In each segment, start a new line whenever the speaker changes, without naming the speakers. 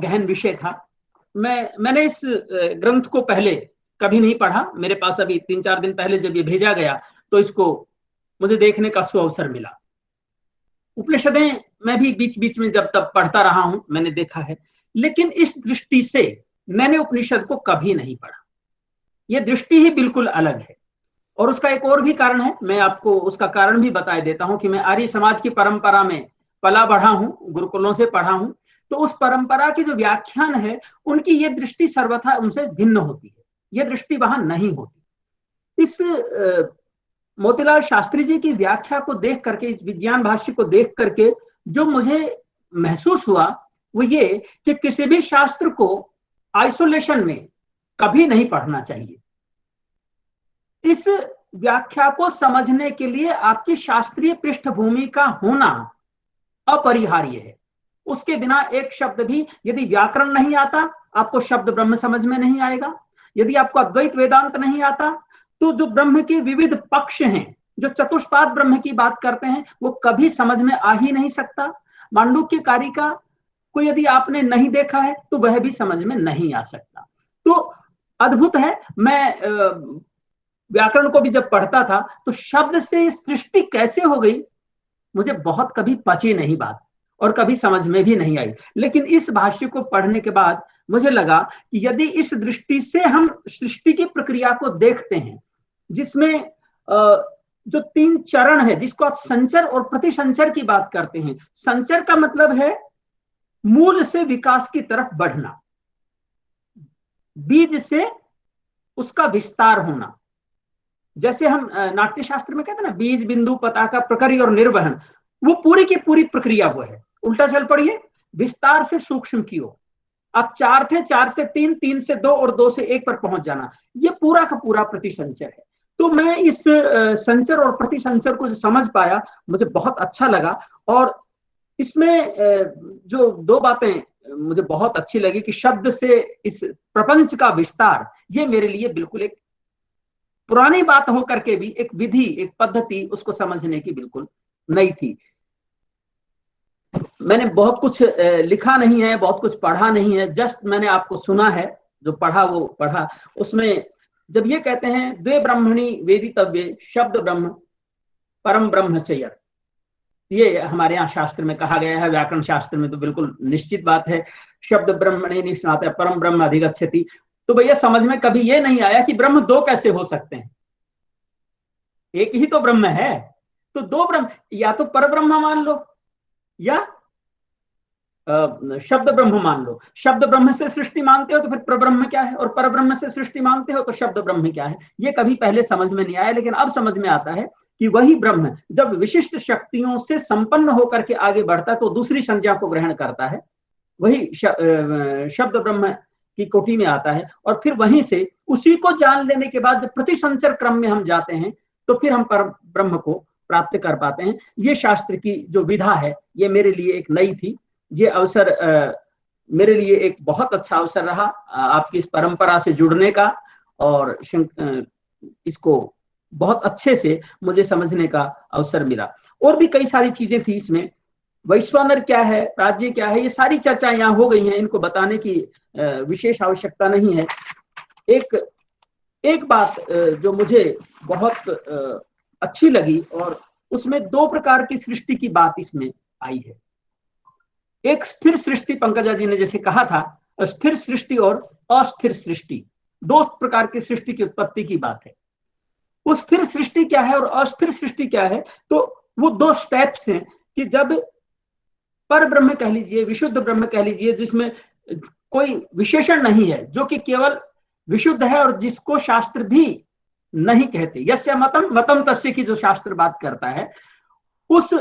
गहन विषय था। मैंने इस ग्रंथ को पहले कभी नहीं पढ़ा। मेरे पास अभी 3-4 दिन पहले जब ये भेजा गया तो इसको मुझे देखने का सुअवसर मिला। उपनिषदें मैं भी बीच बीच में जब तब पढ़ता रहा हूं, मैंने देखा है, लेकिन इस दृष्टि से मैंने उपनिषद को कभी नहीं पढ़ा। यह दृष्टि ही बिल्कुल अलग है। और उसका एक और भी कारण है, मैं आपको उसका कारण भी बता देता हूं कि मैं आर्य समाज की परंपरा में पला बढ़ा हूं, गुरुकुलों से पढ़ा हूं। तो उस परंपरा की जो व्याख्यान है, उनकी ये दृष्टि सर्वथा उनसे भिन्न होती है, यह दृष्टि वहां नहीं होती। इस मोतीलाल शास्त्री जी की व्याख्या को देख करके, इस विज्ञान भाष्य को देख करके जो मुझे महसूस हुआ वो ये कि किसी भी शास्त्र को आइसोलेशन में कभी नहीं पढ़ना चाहिए। इस व्याख्या को समझने के लिए आपकी शास्त्रीय पृष्ठभूमि का होना अपरिहार्य है। उसके बिना एक शब्द भी, यदि व्याकरण नहीं आता, आपको शब्द ब्रह्म समझ में नहीं आएगा। यदि आपको अद्वैत वेदांत नहीं आता, तो जो ब्रह्म के विविध पक्ष हैं, जो चतुष्पाद ब्रह्म की बात करते हैं, वो कभी समझ में आ ही नहीं सकता। मांडुक्य कारिका को यदि आपने नहीं देखा है तो वह भी समझ में नहीं आ सकता। तो अद्भुत है। मैं व्याकरण को भी जब पढ़ता था तो शब्द से सृष्टि कैसे हो गई, मुझे बहुत कभी पची नहीं बात और कभी समझ में भी नहीं आई। लेकिन इस भाष्य को पढ़ने के बाद मुझे लगा कि यदि इस दृष्टि से हम सृष्टि की प्रक्रिया को देखते हैं, जिसमें जो 3 चरण है, जिसको आप संचर और प्रतिसंचर की बात करते हैं। संचर का मतलब है मूल से विकास की तरफ बढ़ना, बीज से उसका विस्तार होना। जैसे हम नाट्य शास्त्र में कहते हैं ना, बीज बिंदु पताका प्रकरी और निर्वहन, वो पूरी की पूरी प्रक्रिया वो है। उल्टा चल पड़िए, विस्तार से सूक्ष्म की ओर। अब 4 थे, 4 से 3, 3 से 2 और 2 से 1 पर पहुंच जाना, ये पूरा का पूरा प्रतिसंचर है। तो मैं इस संचर और प्रतिसंचर को जो समझ पाया, मुझे बहुत अच्छा लगा। और इसमें जो 2 बातें मुझे बहुत अच्छी लगी कि शब्द से इस प्रपंच का विस्तार, ये मेरे लिए बिल्कुल एक पुरानी बात हो करके भी एक विधि, एक पद्धति उसको समझने की बिल्कुल नई थी। मैंने बहुत कुछ लिखा नहीं है, बहुत कुछ पढ़ा नहीं है, जस्ट मैंने आपको सुना है, जो पढ़ा वो पढ़ा। उसमें जब ये कहते हैं द्वे ब्रह्मणि वेदितव्ये शब्द ब्रह्म परम ब्रह्मचर्य, ये हमारे यहाँ शास्त्र में कहा गया है। व्याकरण शास्त्र में तो बिल्कुल निश्चित बात है, शब्द ब्रह्मणि निस्नातः परम ब्रह्म अधिगच्छति। तो भैया समझ में कभी ये नहीं आया कि ब्रह्म 2 कैसे हो सकते हैं, एक ही तो ब्रह्म है। तो 2 ब्रह्म, या तो पर ब्रह्म मान लो या शब्द ब्रह्म मान लो। शब्द ब्रह्म से सृष्टि मानते हो तो फिर परब्रह्म क्या है, और परब्रह्म से सृष्टि मानते हो तो शब्द ब्रह्म क्या है। ये कभी पहले समझ में नहीं आया, लेकिन अब समझ में आता है कि वही ब्रह्म जब विशिष्ट शक्तियों से संपन्न होकर के आगे बढ़ता है तो दूसरी संज्ञा को ग्रहण करता है, वही शब्द ब्रह्म की कोटि में आता है। और फिर वहीं से उसी को जान लेने के बाद जब प्रतिसंचर क्रम में हम जाते हैं तो फिर हम पर ब्रह्म को प्राप्त कर पाते हैं। ये शास्त्र की जो विधा है, ये मेरे लिए एक नई थी। ये अवसर मेरे लिए एक बहुत अच्छा अवसर रहा आपकी इस परंपरा से जुड़ने का, और इसको बहुत अच्छे से मुझे समझने का अवसर मिला। और भी कई सारी चीजें थी इसमें, वैश्वानर क्या है, राज्य क्या है, ये सारी चर्चाएं यहाँ हो गई हैं, इनको बताने की विशेष आवश्यकता नहीं है। एक बात जो मुझे बहुत अच्छी लगी, और उसमें 2 प्रकार की सृष्टि की बात इसमें आई है। एक स्थिर सृष्टि, पंकजा जी ने जैसे कहा था, स्थिर सृष्टि और अस्थिर सृष्टि, 2 प्रकार की सृष्टि की उत्पत्ति की बात है। वो स्थिर सृष्टि क्या है और अस्थिर सृष्टि क्या है, तो वो 2 स्टेप्स हैं कि जब पर ब्रह्म कह लीजिए, विशुद्ध ब्रह्म कह लीजिए, जिसमें कोई विशेषण नहीं है, जो कि केवल विशुद्ध है और जिसको शास्त्र भी नहीं कहते, यस्य मतम मतम तस्य की जो शास्त्र बात करता है, उस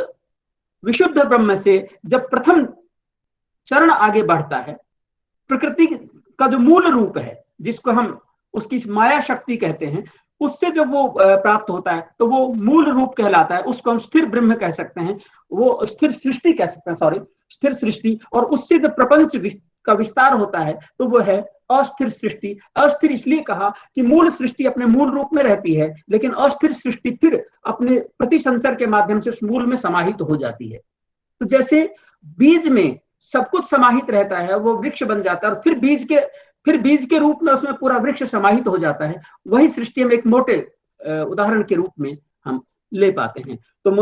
विशुद्ध ब्रह्म से जब प्रथम चरण आगे बढ़ता है, प्रकृति का जो मूल रूप है, जिसको हम उसकी माया शक्ति कहते हैं, उससे जब वो प्राप्त होता है तो वो मूल रूप कहलाता है। उसको हम स्थिर ब्रह्म कह सकते हैं, वो स्थिर सृष्टि कह सकते हैं, सॉरी, स्थिर सृष्टि। और उससे जब प्रपंच का विस्तार होता है तो वो है अस्थिर सृष्टि। अस्थिर इसलिए कहा कि मूल सृष्टि अपने मूल रूप में रहती है, लेकिन अस्थिर सृष्टि फिर अपने प्रतिसंचर के माध्यम से उस मूल में समाहित हो जाती है। तो जैसे बीज में सब कुछ समाहित रहता है, वो वृक्ष बन जाता है और फिर बीज के रूप में उसमें पूरा वृक्ष समाहित हो जाता है। वही सृष्टि में एक मोटे उदाहरण के रूप में हम ले पाते हैं। तो